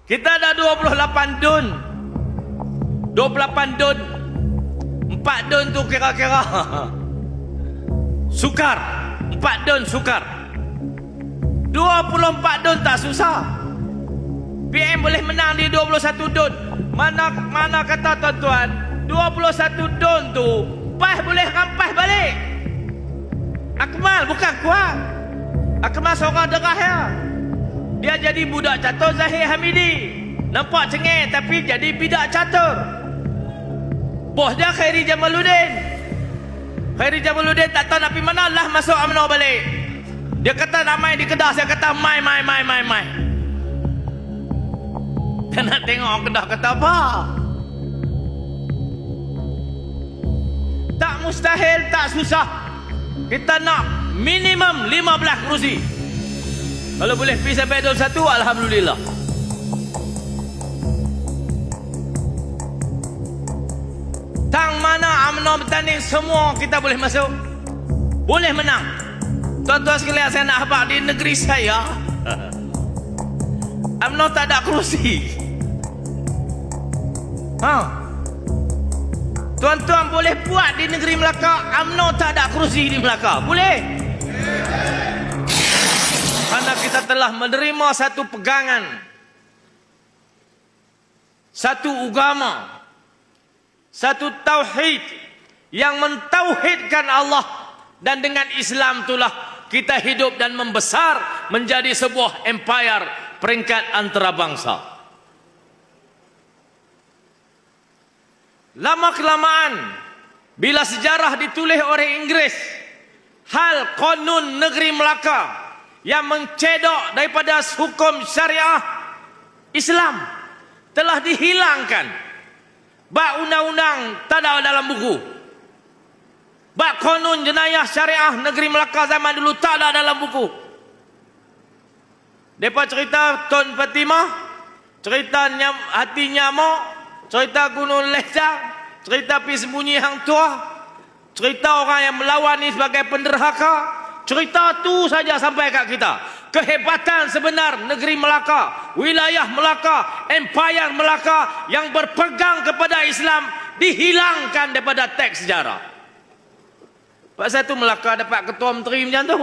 Kita ada 28 dun. 28 dun. 4 dun tu kira-kira sukar. 4 dun sukar. 24 dun tak susah. PM boleh menang di 21 dun. Mana kata tuan-tuan, 21 dun tu Pas boleh rampas balik. Akmal bukan kuat. Akmal seorang derah ya. Dia jadi budak catur Zahir Hamidi. Nampak cengeng tapi jadi bidak catur. Bos dia Khairi Jamaluddin. Khairi Jamaluddin tak tahu nak pergi mana, lah masuk UMNO balik. Dia kata nak main di Kedah, saya kata mai. Dia nak tengok orang Kedah kata apa. Tak mustahil, tak susah. Kita nak minimum 15 kerusi. Kalau boleh pergi sampai 21, alhamdulillah. Tang mana UMNO bertanding, semua kita boleh masuk. Boleh menang. Tuan-tuan sekalian, saya nak habaq di negeri saya, UMNO tak ada kerusi. Tuan-tuan boleh buat di negeri Melaka, UMNO tak ada kerusi di Melaka. Boleh? Kerana kita telah menerima satu pegangan, satu agama, satu tauhid yang mentauhidkan Allah, dan dengan Islam itulah kita hidup dan membesar menjadi sebuah empire peringkat antarabangsa. Lama-kelamaan bila sejarah ditulis oleh Inggeris, hal konun negeri Melaka yang mencedok daripada hukum syariah Islam telah dihilangkan. Bak undang-undang tak ada dalam buku. Bak konun jenayah syariah negeri Melaka zaman dulu tak ada dalam buku. Depa cerita Tun Fatimah, cerita Hati Nyamuk, cerita Gunung Lejang, cerita Pi Sembunyi Hang Tuah, cerita orang yang melawan ni sebagai penderhaka. Cerita tu saja sampai kat kita. Kehebatan sebenar negeri Melaka, wilayah Melaka, empire Melaka yang berpegang kepada Islam dihilangkan daripada teks sejarah. Pasal tu Melaka dapat ketua menteri macam tu.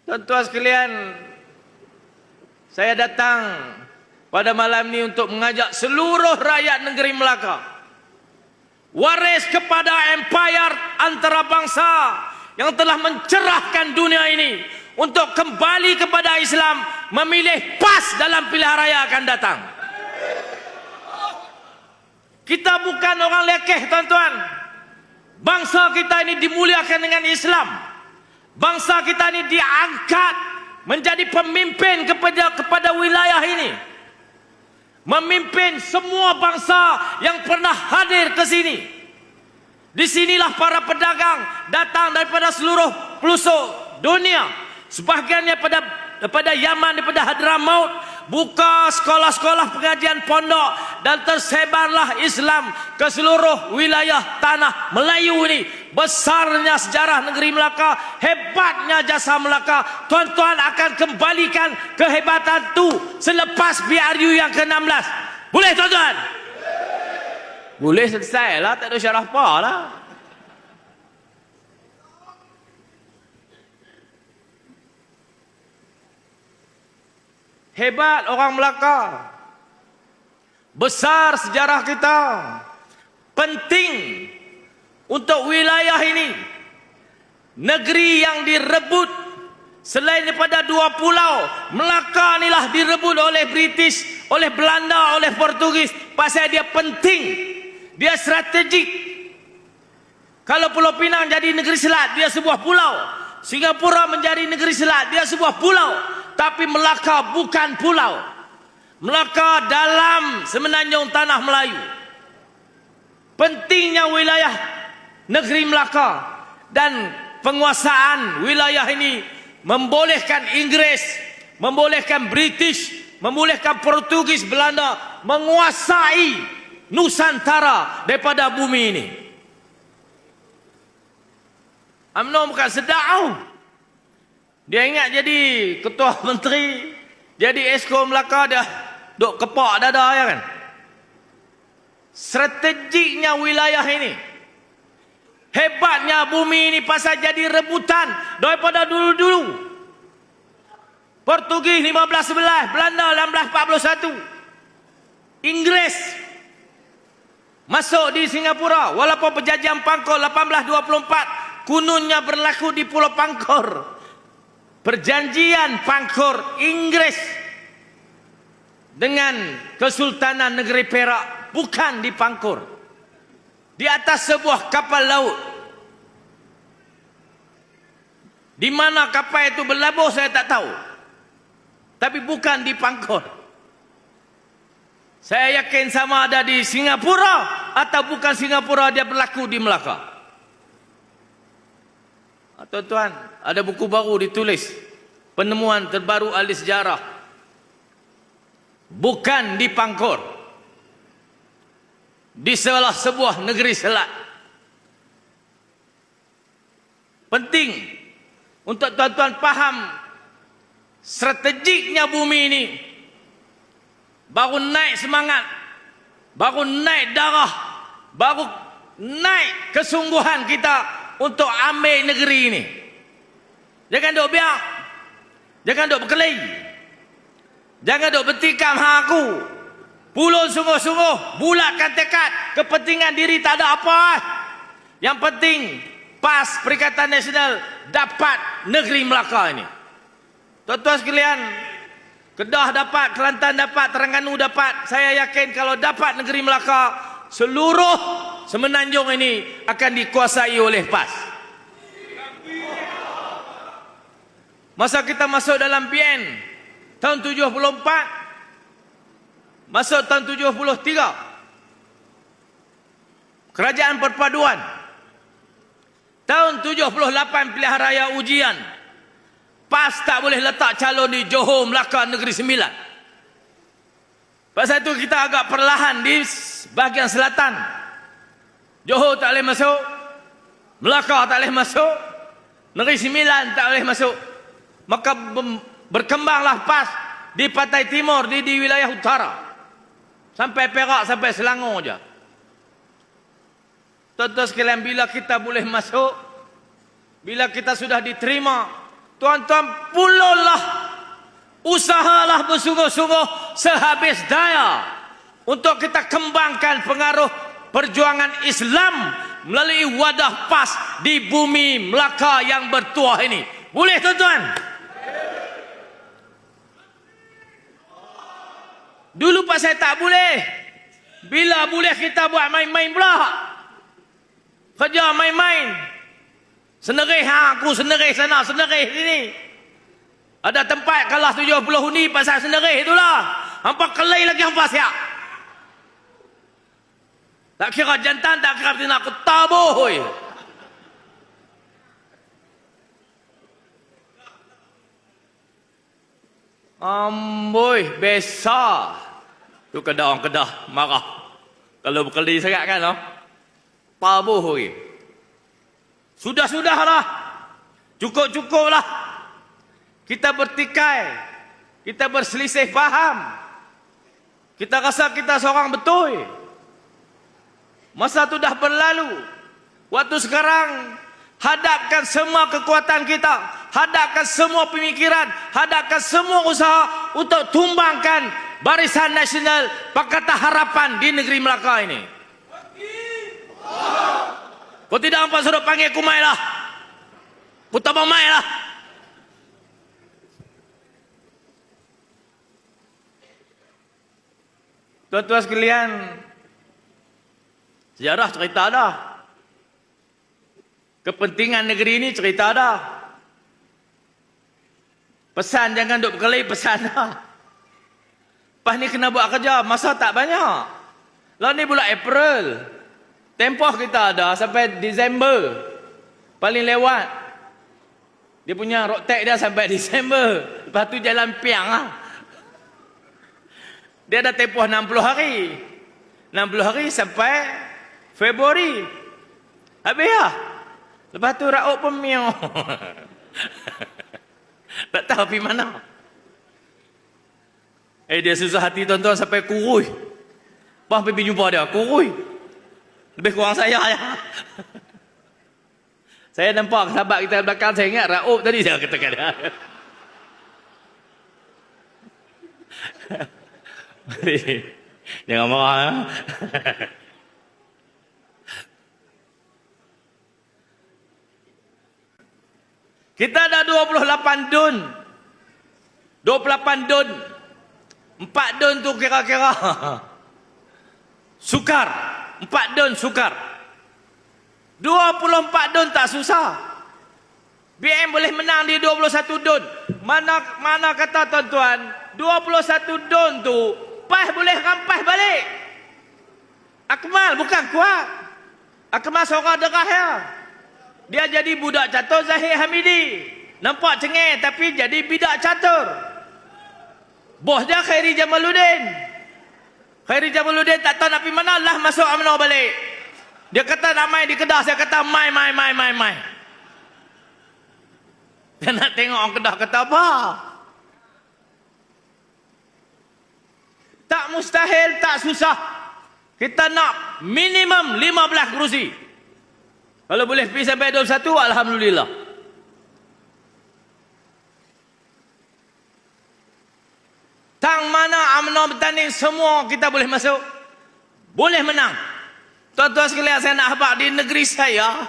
Tuan-tuan sekalian, saya datang pada malam ini untuk mengajak seluruh rakyat negeri Melaka, waris kepada empire antarabangsa yang telah mencerahkan dunia ini, untuk kembali kepada Islam, memilih PAS dalam pilihan raya akan datang. Kita bukan orang lekeh, tuan-tuan. Bangsa kita ini dimuliakan dengan Islam. Bangsa kita ini diangkat menjadi pemimpin kepada wilayah ini, memimpin semua bangsa yang pernah hadir ke sini. Di sinilah para pedagang datang daripada seluruh pelosok dunia. Sebahagian daripada Yaman, daripada Hadramaut, buka sekolah-sekolah pengajian pondok, dan tersebarlah Islam ke seluruh wilayah tanah Melayu ini. Besarnya sejarah negeri Melaka, hebatnya jasa Melaka. Tuan-tuan akan kembalikan kehebatan tu selepas BRU yang ke-16. Boleh tuan-tuan? Boleh selesai lah, tak ada syarah apa lah. Hebat orang Melaka. Besar sejarah kita. Penting untuk wilayah ini. Negeri yang direbut selain daripada 2 pulau, Melaka inilah direbut oleh British, oleh Belanda, oleh Portugis. Pasal dia penting, dia strategik. Kalau Pulau Pinang jadi negeri selat, dia sebuah pulau. Singapura menjadi negeri selat, dia sebuah pulau. Tapi Melaka bukan pulau. Melaka dalam semenanjung tanah Melayu. Pentingnya wilayah negeri Melaka, dan penguasaan wilayah ini membolehkan Inggeris, membolehkan British, membolehkan Portugis, Belanda menguasai Nusantara daripada bumi ini. UMNO bukan sedap tau. Dia ingat jadi ketua menteri, jadi Esko Melaka, dia duk kepak dada ya kan. Strategiknya wilayah ini, hebatnya bumi ini pasal jadi rebutan daripada dulu-dulu. Portugis 1511, Belanda 1641, Inggris masuk di Singapura walaupun penjajahan Pangkor 1824, kununnya berlaku di Pulau Pangkor. Perjanjian Pangkor Inggris dengan Kesultanan Negeri Perak bukan di Pangkor, di atas sebuah kapal laut. Di mana kapal itu berlabuh saya tak tahu, tapi bukan di Pangkor. Saya yakin sama ada di Singapura atau bukan Singapura, dia berlaku di Melaka. Tuan-tuan, ada buku baru ditulis, penemuan terbaru ahli sejarah, bukan di Pangkor, di salah sebuah negeri selat. Penting untuk tuan-tuan faham strategiknya bumi ini. Baru naik semangat, baru naik darah, baru naik kesungguhan kita untuk ambil negeri ini. Jangan duk biar, jangan duk berkelahi, jangan duk bertikam hang aku. Pulun sungguh-sungguh, bulatkan tekad, kepentingan diri tak ada apa. Yang penting PAS Perikatan Nasional dapat negeri Melaka ini. Tuan-tuan sekalian, Kedah dapat, Kelantan dapat, Terengganu dapat. Saya yakin kalau dapat negeri Melaka, seluruh Semenanjung ini akan dikuasai oleh PAS. Masa kita masuk dalam PN tahun 74, masuk tahun 73, Kerajaan Perpaduan. Tahun 78 pilihan raya ujian, PAS tak boleh letak calon di Johor, Melaka, Negeri Sembilan. Pasal itu kita agak perlahan di bahagian selatan. Johor tak boleh masuk, Melaka tak boleh masuk, Negeri Sembilan tak boleh masuk. Maka berkembanglah PAS di Pantai Timur, di wilayah utara, sampai Perak, sampai Selangor je. Tuan-tuan sekalian, bila kita boleh masuk, bila kita sudah diterima, tuan-tuan pulaulah, usahalah bersungguh-sungguh sehabis daya untuk kita kembangkan pengaruh perjuangan Islam melalui wadah PAS di bumi Melaka yang bertuah ini. Boleh tuan-tuan? Dulu pasal tak boleh. Bila boleh kita buat main-main pula. Kerja main-main. Senerih aku, senerih sana, senerih sini. Ada tempat kalah 70 undi pasal senerih itulah. Hampa kelai lagi hampa siap. Tak kira jantan, tak kira betina, aku tabuh. Amboi, besar. Tu Kedah, orang Kedah marah. Kalau berkeli sangat kan, no? Tabuh. Sudah-sudahlah. Cukup-cukuplah. Kita bertikai. Kita berselisih faham. Kita rasa kita seorang betul. Masa itu dah berlalu. Waktu sekarang, hadapkan semua kekuatan kita, hadapkan semua pemikiran, hadapkan semua usaha untuk tumbangkan Barisan Nasional Pakatan Harapan di negeri Melaka ini. Kau tidak nampak suruh panggil aku mai lah. Aku tak mau mai lah. Tuan-tuan sekalian, sejarah cerita dah. Kepentingan negeri ini cerita dah. Pesan jangan duk berkelahi, pesan dah. Lepas ni kena buat kerja, masa tak banyak. Lalu ni bulan April. Tempoh kita ada sampai Disember. Paling lewat. Dia punya road tag dia sampai Disember. Lepas tu jalan piang lah. Dia ada tempoh 60 hari. 60 hari sampai Februari. Habis lah. Lepas tu Raub pun miau. Tak tahu pergi mana. Dia susah hati tuan-tuan sampai kurui. Bah pergi jumpa dia, kurui. Lebih kurang saya ya. Saya nampak sahabat kita belakang, saya ingat Raub tadi saya katakan dia. Jangan marah ya. Kita ada 28 dun. 28 dun. 4 dun tu kira-kira sukar. 4 dun sukar. 24 dun tak susah. BM boleh menang di 21 dun. Mana kata tuan-tuan, 21 dun tu pas boleh rampas balik. Akmal bukan kuat. Akmal seorang derah ya. Dia jadi budak catur Zahir Hamidi. Nampak cengeng tapi jadi bidak catur. Bos dia Khairi Jamaluddin. Khairi Jamaluddin tak tahu nak pergi mana, lah masuk UMNO balik. Dia kata nak main di Kedah, saya kata mai. Dia nak tengok orang Kedah kata apa? Tak mustahil, tak susah. Kita nak minimum 15 kerusi. Kalau boleh pergi sampai 21, alhamdulillah. Tang mana UMNO bertanding, semua kita boleh masuk. Boleh menang. Tuan-tuan sekalian, saya nak habaq di negeri saya.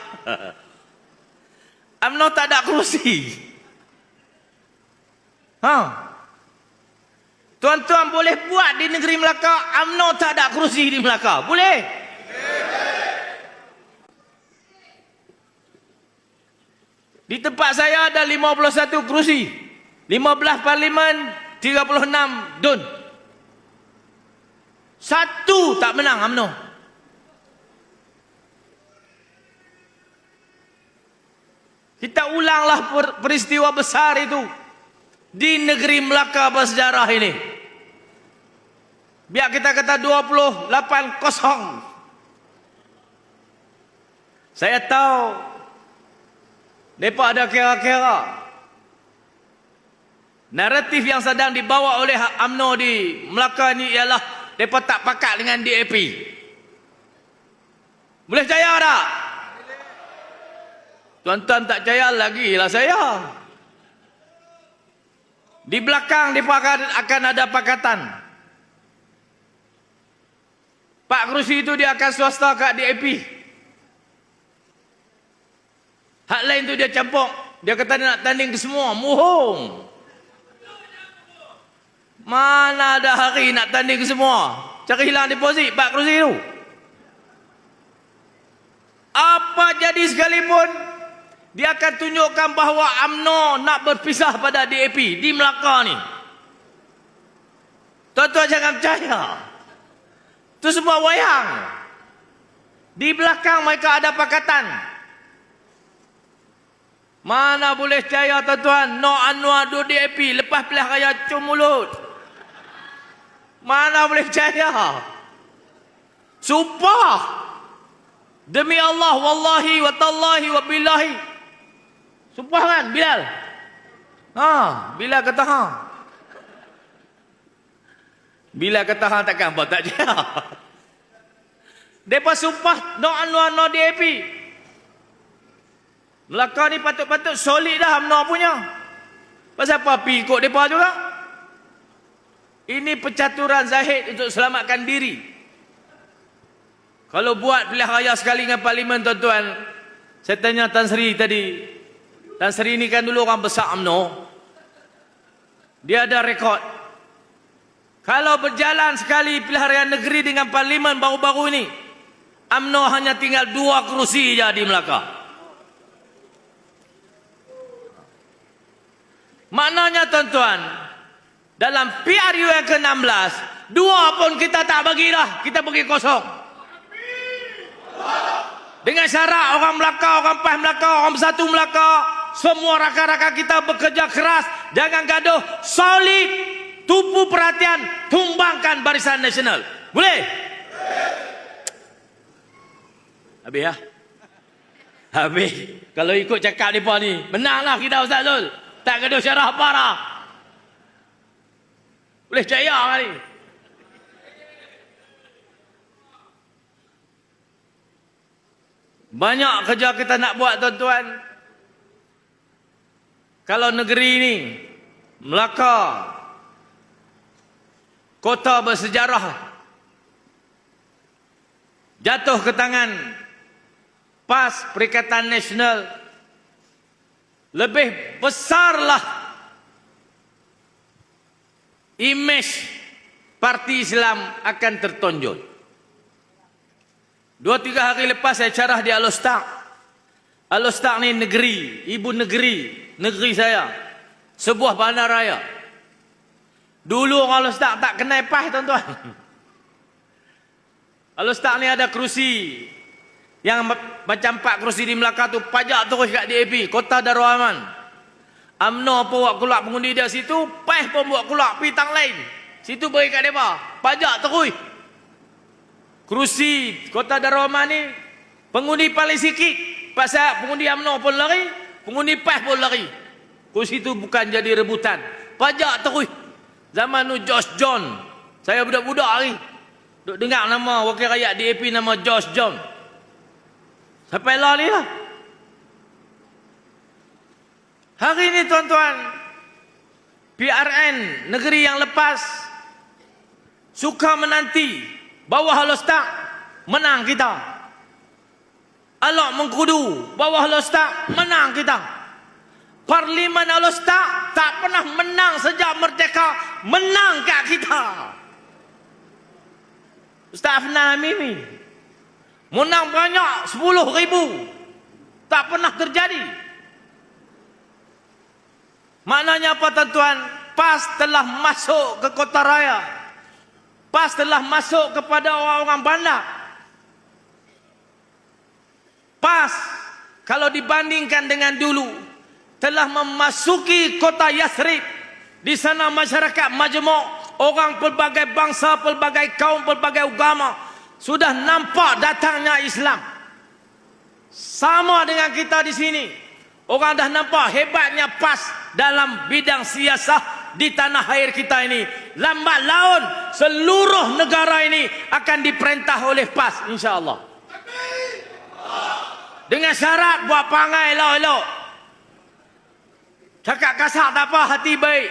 UMNO tak ada kerusi. Tuan-tuan boleh buat di negeri Melaka, UMNO tak ada kerusi di Melaka. Boleh? Di tempat saya ada 51 kerusi. 15 parlimen, 36 dun. Satu tak menang UMNO. Kita ulanglah peristiwa besar itu di negeri Melaka bersejarah ini. Biar kita kata 28-0. Saya tahu mereka ada kira-kira naratif yang sedang dibawa oleh UMNO di Melaka ni ialah mereka tak pakat dengan DAP. Boleh percaya tak? Tuan-tuan tak percaya lagi lah saya. Di belakang mereka akan ada pakatan. Pak kerusi itu dia akan swasta kat DAP. Hak lain tu dia campur. Dia kata dia nak tanding ke semua. Muhung. Mana ada hari nak tanding ke semua. Cari hilang deposit Pak kerusi tu. Apa jadi sekalipun, dia akan tunjukkan bahawa UMNO nak berpisah pada DAP di Melaka ni. Tuan-tuan jangan percaya. Itu sebuah wayang. Di belakang mereka ada pakatan. Mana boleh percaya tuan-tuan, Nok Anwar duduk DAP lepas pilihan raya cium mulut. Mana boleh percaya? Sumpah. Demi Allah, wallahi, wa tallahi, wa billahi. Sumpah kan, Bilal? Bilal kata Bilal kata takkan apa tak percaya. Mereka sumpah Nok Anwar, Nok DAP. Melaka ni patut-patut solid dah UMNO punya. Pasal apa pergi ikut mereka juga? Ini pencaturan Zahid untuk selamatkan diri. Kalau buat pilihan raya sekali dengan parlimen tuan-tuan, saya tanya Tan Sri tadi. Tan Sri ni kan dulu orang besar UMNO. Dia ada rekod. Kalau berjalan sekali pilihan raya negeri dengan parlimen baru-baru ini, UMNO hanya tinggal 2 kerusi je di Melaka. Maknanya tuan-tuan, dalam PRU yang ke-16, 2 pun kita tak bagilah, kita bagi kosong. Dengan syarat orang Melaka, orang PAS Melaka, orang Bersatu Melaka, semua rakan-rakan kita bekerja keras, jangan gaduh, solid, tumpu perhatian, tumbangkan Barisan Nasional. Boleh? Habis ya? Habis kalau ikut cakap mereka ni, menanglah kita Ustaz Zul. Tak gaduh syarah parah. Boleh percaya kali. Banyak kerja kita nak buat tuan-tuan. Kalau negeri ni, Melaka, kota bersejarah, jatuh ke tangan PAS, Perikatan Nasional, lebih besarlah imej parti Islam akan tertonjol. 2-3 hari lepas saya carah di Al-Ustaq. Al-Ustaq ni negeri, ibu negeri saya. Sebuah bandar raya. Dulu orang Al-Ustaq tak kenal PAS tuan-tuan. Al-Ustaq ni ada kerusi. Yang macam 4 kerusi di Melaka tu pajak terus kat DAP, Kota Darul Aman. UMNO pun buat keluar pengundi dia situ, PAS pun buat keluar pitang lain. Situ beri kat mereka, pajak terus. Kerusi Kota Darul Aman ni pengundi paling sikit. Pasal pengundi UMNO pun lari, pengundi PAS pun lari. Kerusi tu bukan jadi rebutan, pajak terus. Zaman tu Josh John, saya budak-budak hari duk dengar nama wakil rakyat DAP nama Josh John. Sampai lari lah. Hari ini tuan-tuan, PRN negeri yang lepas suka menanti bawah Al-Ustaq menang kita. Alok Mengkudu bawah Al-Ustaq menang kita. Parlimen Al-Ustaq tak pernah menang sejak merdeka, menang kat kita. Ustaz Afnan Amimi menang banyak 10,000. Tak pernah terjadi. Maknanya apa tuan-tuan? PAS telah masuk ke kota raya. PAS telah masuk kepada orang-orang bandar. PAS kalau dibandingkan dengan dulu telah memasuki kota Yathrib. Di sana masyarakat majmuk, orang pelbagai bangsa, pelbagai kaum, pelbagai agama sudah nampak datangnya Islam. Sama dengan kita di sini. Orang dah nampak hebatnya PAS dalam bidang siasah di tanah air kita ini. Lambat laun seluruh negara ini akan diperintah oleh PAS insya-Allah. Dengan syarat buat perangai elok-elok. Cakap kasar tak apa, hati baik.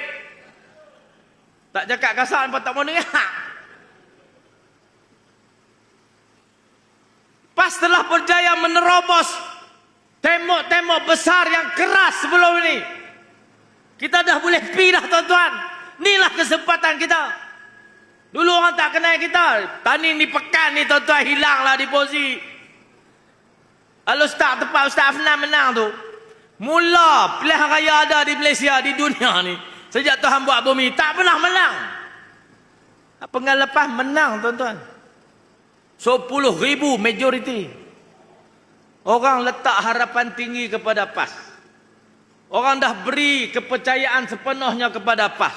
Tak cakap kasar nampak tak mau dengar. PAS telah berjaya menerobos tembok-tembok besar yang keras sebelum ini. Kita dah boleh pergi dah tuan-tuan. Inilah kesempatan kita. Dulu orang tak kenal kita. Tani ni pekan ni tuan-tuan hilanglah di posisi. Al-Ustaq tempat Ustaz Afnan menang tu. Mula pilihan raya ada di Malaysia, di dunia ni. Sejak Tuhan buat bumi, tak pernah menang. Penggal lepas menang tuan-tuan. 10,000 majoriti. Orang letak harapan tinggi kepada PAS. Orang dah beri kepercayaan sepenuhnya kepada PAS.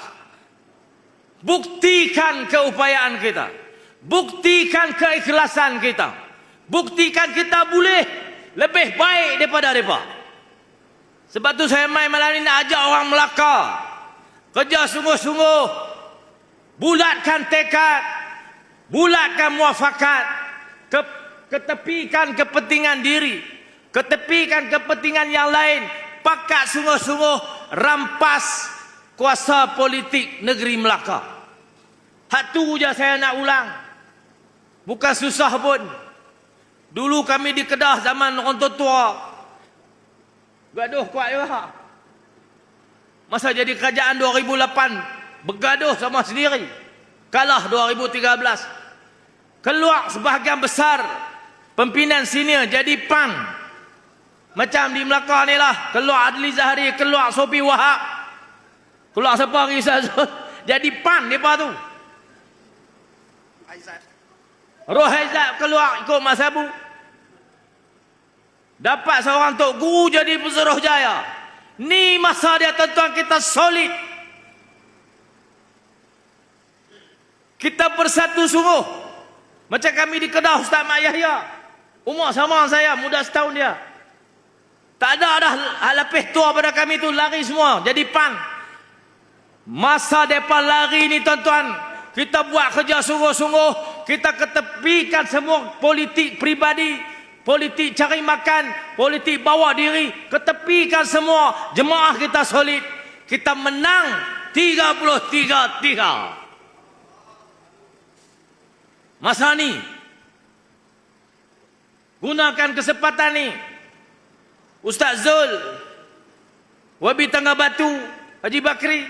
Buktikan keupayaan kita. Buktikan keikhlasan kita. Buktikan kita boleh lebih baik daripada mereka. Sebab tu saya malam ni nak ajak orang Melaka. Kerja sungguh-sungguh. Bulatkan tekad. Bulatkan muafakat. Ketepikan kepentingan diri. Ketepikan kepentingan yang lain. Pakat sungguh-sungguh rampas kuasa politik negeri Melaka. Hak tu je saya nak ulang. Bukan susah pun. Dulu kami di Kedah zaman orang tua. Gaduh kuat juga. Masa jadi kerajaan 2008, bergaduh sama sendiri. Kalah 2013. Keluar sebahagian besar pimpinan senior jadi PAN. Macam di Melaka ni lah. Keluar Adli Zahari, keluar Sopi Wahab. Keluar siapa lagi jadi PAN mereka tu. Rohaizat keluar ikut Mas Abu. Dapat seorang Tok Guru jadi Pesuruhjaya. Ni masa dia tuan-tuan kita solid. Kita bersatu sungguh. Macam kami di Kedah Ustaz Mak Yahya. Umur sama saya, muda setahun dia. Tak ada dah hal lebih tua pada kami tu, lari semua jadi PAN. Masa depan lari ni tuan-tuan, kita buat kerja sungguh-sungguh, kita ketepikan semua politik pribadi, politik cari makan, politik bawa diri, ketepikan semua. Jemaah kita solid, kita menang 33-3. Masa ni gunakan kesempatan ni, Ustaz Zul, Wabi Tangga Batu, Haji Bakri,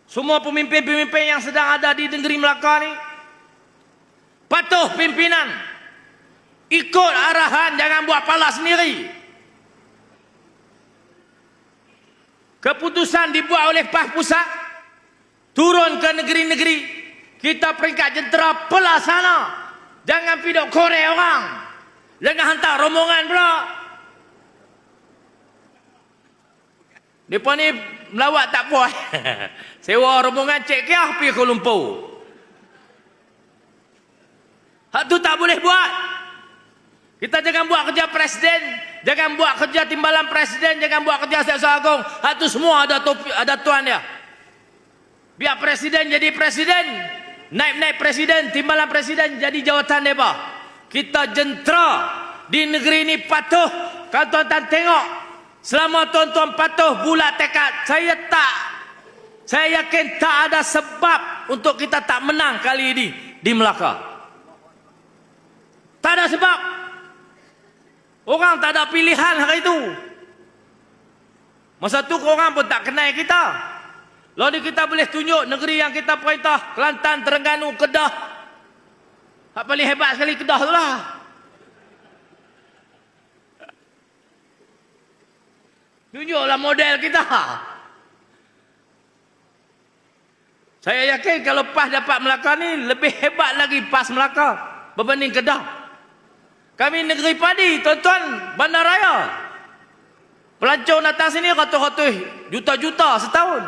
semua pemimpin-pemimpin yang sedang ada di negeri Melaka ni, patuh pimpinan, ikut arahan, jangan buat pala sendiri. Keputusan dibuat oleh PAS Pusat, turun ke negeri-negeri, kita peringkat jentera pelaksana, jangan pidok korek orang, jangan hantar rombongan pula. Mereka ni melawat tak puas. Sewa rombongan Cik Kiah pergi Kuala Lumpur. Hak tu tak boleh buat. Kita jangan buat kerja presiden, jangan buat kerja timbalan presiden, jangan buat kerja Jaksa Agung. Hak tu semua ada topi, ada tuan dia. Biar presiden jadi presiden, naik-naik presiden, timbalan presiden jadi jawatan mereka. Kita jentera di negeri ini patuh. Kalau tuan-tuan tengok, selama tuan-tuan patuh bulat tekad, saya yakin tak ada sebab untuk kita tak menang kali ini di Melaka. Tak ada sebab. Orang tak ada pilihan hari itu. Masa tu korang pun tak kenal kita. Lalu kita boleh tunjuk negeri yang kita perintah, Kelantan, Terengganu, Kedah. Hak paling hebat sekali Kedah tu lah. Tunjuklah model kita. Saya yakin kalau PAS dapat Melaka ni, lebih hebat lagi PAS Melaka berbanding Kedah. Kami negeri padi, tuan-tuan, bandaraya. Pelancong datang sini ratus-ratus juta-juta setahun.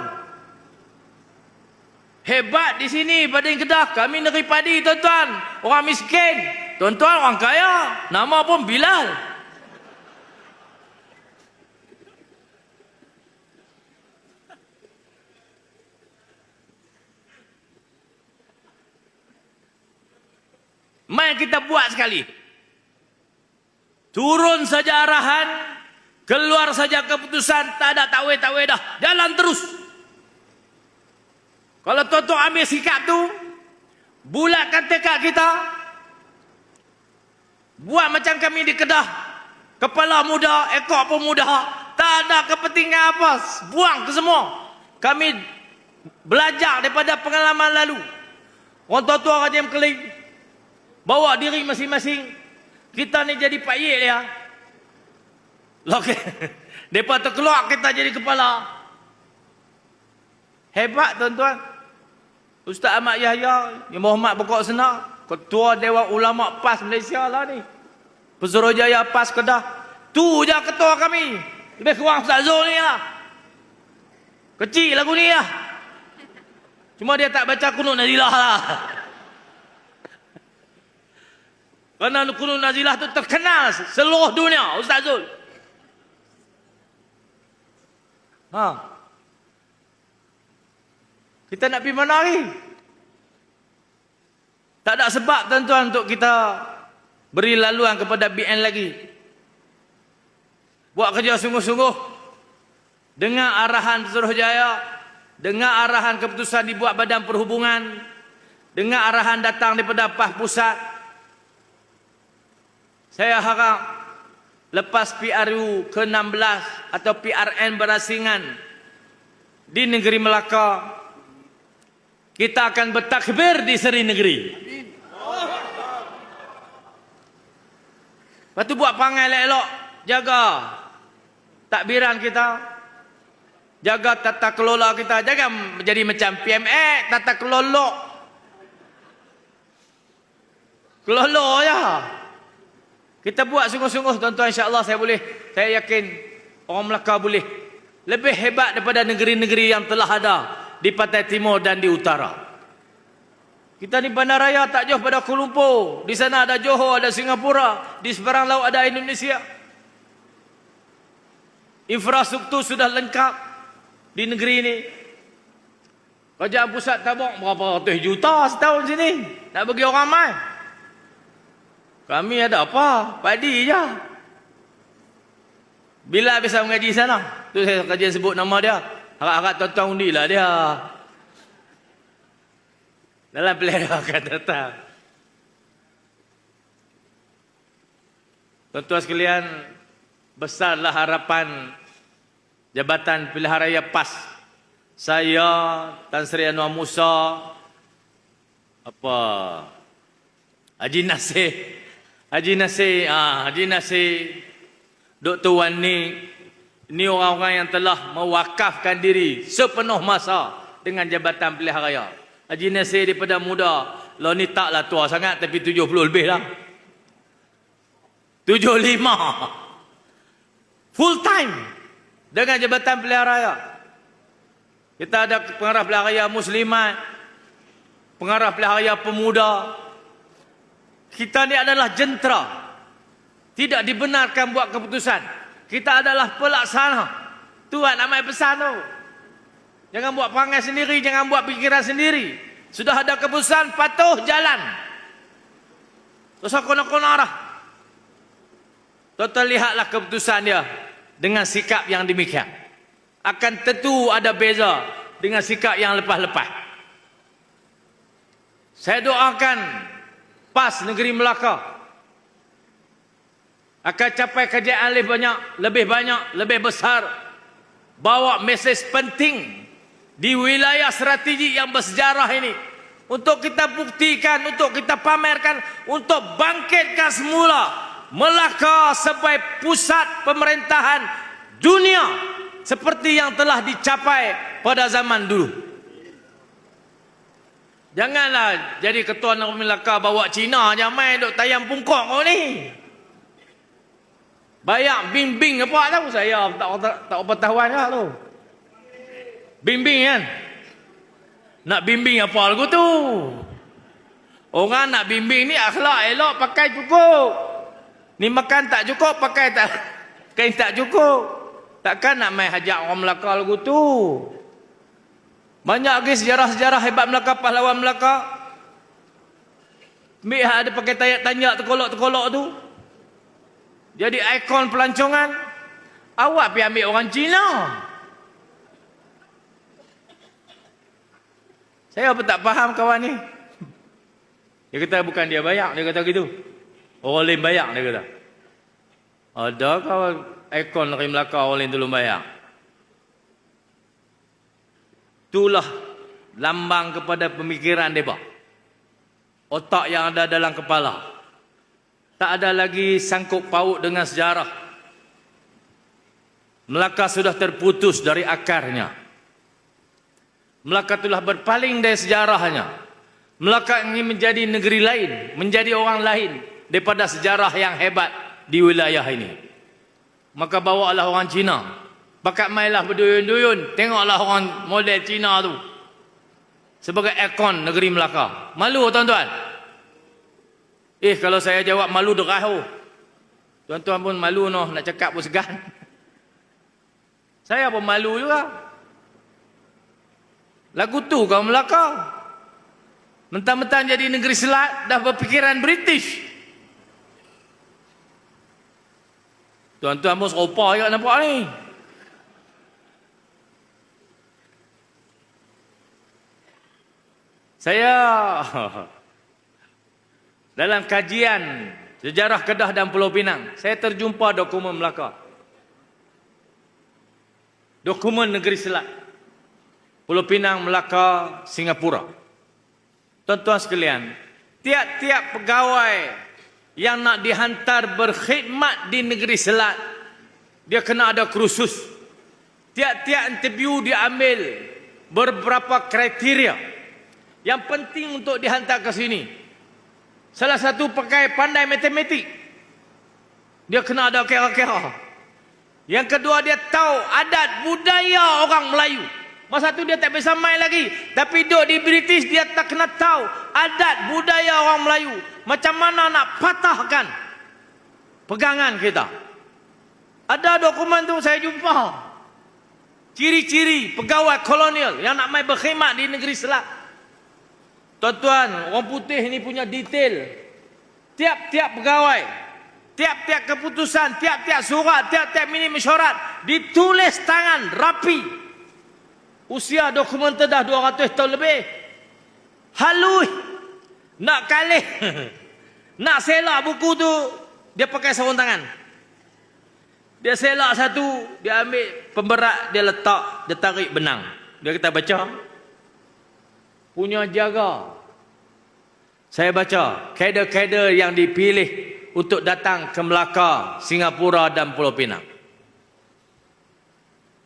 Hebat di sini berbanding Kedah. Kami negeri padi, tuan-tuan. Orang miskin, tuan-tuan orang kaya. Nama pun Bilal. Main kita buat sekali. Turun saja arahan, keluar saja keputusan, tak ada tawe-tawe dah. Jalan terus. Kalau tuan-tuan ambil sikap tu, bulatkan tekad kita, buat macam kami di Kedah, kepala muda, ekor pun muda, tak ada kepentingan apa, buang ke semua. Kami belajar daripada pengalaman lalu. Orang tua-tua rajin keling, bawa diri masing-masing. Kita ni jadi payik dia. Okey. Depa terkeluar kita jadi kepala. Hebat tuan-tuan. Ustaz Ahmad Yahya, Yang Muhammad Pokok Senar, Ketua Dewan Ulama PAS Malaysia lah ni. Pesuruhjaya PAS Kedah. Tu je ketua kami. Lebih kurang Ustaz Zul ni lah. Kecil lagu ni lah. Cuma dia tak baca Kunut Nazilah lah. Kerana Kunut Nazilah tu terkenal seluruh dunia, Ustaz Zul. Kita nak pergi mana lagi? Tak ada sebab tuan-tuan untuk kita beri laluan kepada BN lagi. Buat kerja sungguh-sungguh. Dengar arahan Suruhjaya, dengar arahan keputusan dibuat Badan Perhubungan, dengar arahan datang daripada PAS Pusat. Saya harap lepas PRU ke-16 atau PRN berasingan di negeri Melaka, kita akan bertakbir di seri negeri. Lepas tu buat pangai elok-elok, jaga takbiran kita, jaga tata kelola kita, jangan menjadi macam PMX, tata kelola. Kelola ya. Kita buat sungguh-sungguh tuan-tuan, insya-Allah saya yakin orang Melaka boleh lebih hebat daripada negeri-negeri yang telah ada di Pantai Timur dan di utara. Kita ni bandaraya tak jauh pada Kuala Lumpur. Di sana ada Johor, ada Singapura, di seberang laut ada Indonesia. Infrastruktur sudah lengkap di negeri ini. Kerajaan pusat tabung berapa ratus juta setahun sini. Nak bagi orang ramai. Kami ada apa? Padi je. Bila bisa mengaji sana? Tu saya kajian sebut nama dia. Harap-harap tuan-tuan undilah dia. Dalam pilihan akan datang. Tuan-tuan sekalian, besarlah harapan Jabatan Pilihan Raya PAS. Saya, Tan Sri Anwar Musa, Haji Nasir, Dr. Wani, ini orang-orang yang telah mewakafkan diri sepenuh masa dengan Jabatan Pilihan Raya. Haji Nasir daripada muda, lo ni taklah tua sangat tapi 70 lebih lah. 75. Full time dengan Jabatan Pilihan Raya. Kita ada pengarah pilihan raya Muslimat, pengarah pilihan raya pemuda. Kita ni adalah jentera. Tidak dibenarkan buat keputusan. Kita adalah pelaksana. Tuan amai pesan tu. Jangan buat perangai sendiri, jangan buat fikiran sendiri. Sudah ada keputusan, patuh jalan. Dosa kona-kona arah. Tuan lihatlah keputusan dia dengan sikap yang demikian. Akan tentu ada beza dengan sikap yang lepas-lepas. Saya doakan PAS Negeri Melaka akan capai kejayaan lebih banyak, lebih besar. Bawa mesej penting di wilayah strategik yang bersejarah ini. Untuk kita buktikan, untuk kita pamerkan, untuk bangkitkan semula Melaka sebagai pusat pemerintahan dunia. Seperti yang telah dicapai pada zaman dulu. Janganlah jadi ketua Negeri Melaka bawa Cina je main duk tayang pungkok kau ni. Bayar bimbing apa tahu saya tak pengetahuan lah tu. Bimbing kan. Nak bimbing apa lagu tu? Orang nak bimbing ni akhlak elok pakai cukup. Ni makan tak cukup pakai tak kain tak cukup. Takkan nak main hajak orang Melaka lagu tu. Banyak lagi sejarah-sejarah hebat Melaka, pahlawan Melaka. Ambil ada pakai tanyak terkolok-terkolok tu. Jadi ikon pelancongan. Awak pergi ambil orang Cina. Saya apa tak faham kawan ni. Dia kata bukan dia bayar, dia kata gitu. Orang lain bayar, dia kata. Ada kawan ikon Negeri Melaka orang lain tolong bayar. Itulah lambang kepada pemikiran mereka. Otak yang ada dalam kepala. Tak ada lagi sangkut paut dengan sejarah. Melaka sudah terputus dari akarnya. Melaka telah berpaling dari sejarahnya. Melaka ingin menjadi negeri lain, menjadi orang lain daripada sejarah yang hebat di wilayah ini. Maka bawalah orang Cina. Pakat mainlah berduyun-duyun. Tengoklah orang model Cina tu. Sebagai ikon negeri Melaka. Malu tuan-tuan? Kalau saya jawab malu derahu. Tuan-tuan pun malu noh. Nak cakap pun segan. Saya pun malu juga. Lagu tu kau Melaka. Mentang-mentang jadi negeri selat. Dah berfikiran British. Tuan-tuan pun serupa juga nampak ni. Saya dalam kajian sejarah Kedah dan Pulau Pinang, saya terjumpa dokumen Melaka. Dokumen negeri selat. Pulau Pinang, Melaka, Singapura. Tuan-tuan sekalian, tiap-tiap pegawai yang nak dihantar berkhidmat di negeri selat, dia kena ada kursus. Tiap-tiap interview dia ambil beberapa kriteria yang penting untuk dihantar ke sini. Salah satu pakai pandai matematik. Dia kena ada kira-kira. Yang kedua dia tahu adat budaya orang Melayu. Masa tu dia tak bisa main lagi. Tapi duduk di British dia tak kena tahu adat budaya orang Melayu. Macam mana nak patahkan pegangan kita. Ada dokumen tu saya jumpa. Ciri-ciri pegawai kolonial yang nak main berkhidmat di negeri Selat. Tuan-tuan, orang putih ni punya detail. Tiap-tiap pegawai, tiap-tiap keputusan, tiap-tiap surat, tiap-tiap mini mesyuarat ditulis tangan rapi. Usia dokumen tu dah 200 tahun lebih. Halus. Nak kalih. Nak selak buku tu, dia pakai sarung tangan. Dia selak satu, dia ambil pemberat, dia letak, dia tarik benang. Dia kata baca. Punya jaga. Saya baca, kader-kader yang dipilih untuk datang ke Melaka, Singapura dan Pulau Pinang.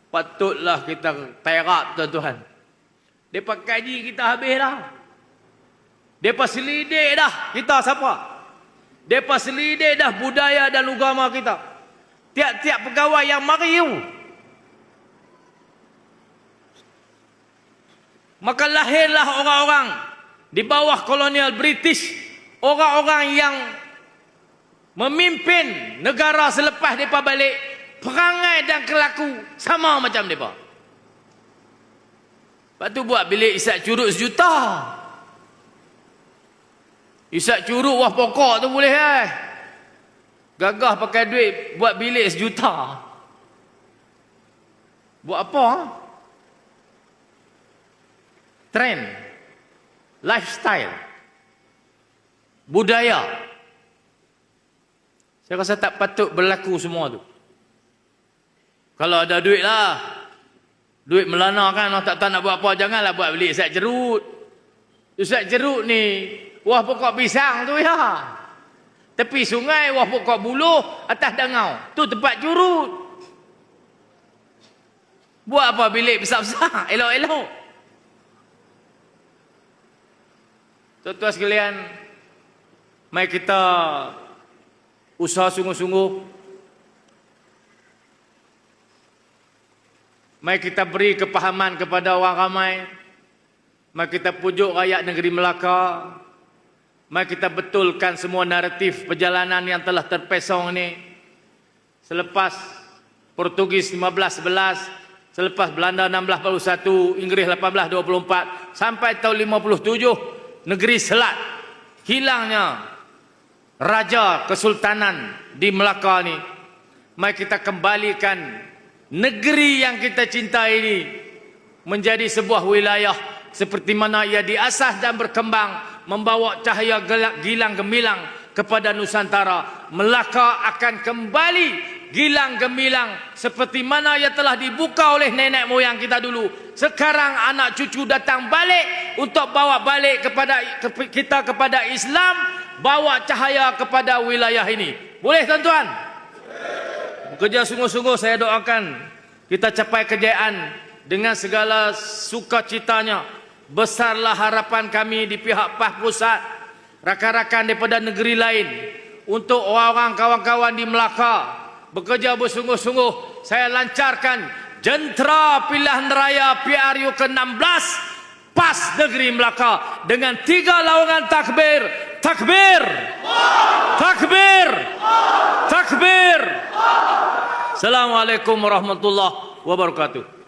Patutlah kita terak, tuan-tuan. Mereka kaji kita habis dah. Mereka selidik dah kita siapa. Mereka selidik dah budaya dan agama kita. Tiap-tiap pegawai yang mariu. Maka lahirlah orang-orang di bawah kolonial British. Orang-orang yang memimpin negara selepas mereka balik. Perangai dan kelaku sama macam mereka. Lepas tu buat bilik isap curut 1 juta. Isap curut wah pokok tu boleh Gagah pakai duit buat bilik 1 juta. Buat apa? Trend, lifestyle, budaya. Saya rasa tak patut berlaku semua tu. Kalau ada duit lah, duit melana kan, orang tak tahu nak buat apa, janganlah buat bilik isap jerut. Isap jerut ni wah pokok pisang tu tepi sungai, wah pokok buluh, atas dangau. Tu tempat curut. Buat apa bilik besar-besar, elok-elok. Tuan-tuan sekalian, mari kita usaha sungguh-sungguh. Mari kita beri kepahaman kepada orang ramai. Mari kita pujuk rakyat negeri Melaka. Mari kita betulkan semua naratif perjalanan yang telah terpesong ini. Selepas Portugis 1511, selepas Belanda 1641, Inggeris 1824, sampai tahun 57, negeri Selat, hilangnya Raja Kesultanan di Melaka ni. Mari kita kembalikan negeri yang kita cintai ini menjadi sebuah wilayah seperti mana ia diasas dan berkembang, membawa cahaya gilang gemilang kepada Nusantara. Melaka akan kembali gilang gemilang seperti mana ia telah dibuka oleh nenek moyang kita dulu. Sekarang anak cucu datang balik untuk bawa balik kita kepada Islam, bawa cahaya kepada wilayah ini. Boleh tuan-tuan? Bekerja sungguh-sungguh, saya doakan kita capai kejayaan dengan segala sukacitanya. Besarlah harapan kami di pihak PAS Pusat, rakan-rakan daripada negeri lain, untuk orang-orang kawan-kawan di Melaka bekerja bersungguh-sungguh. Saya lancarkan jentera pilihan raya PRU ke-16 PAS Negeri Melaka dengan 3 lawangan takbir. Takbir! Takbir! Takbir! Assalamualaikum warahmatullahi wabarakatuh.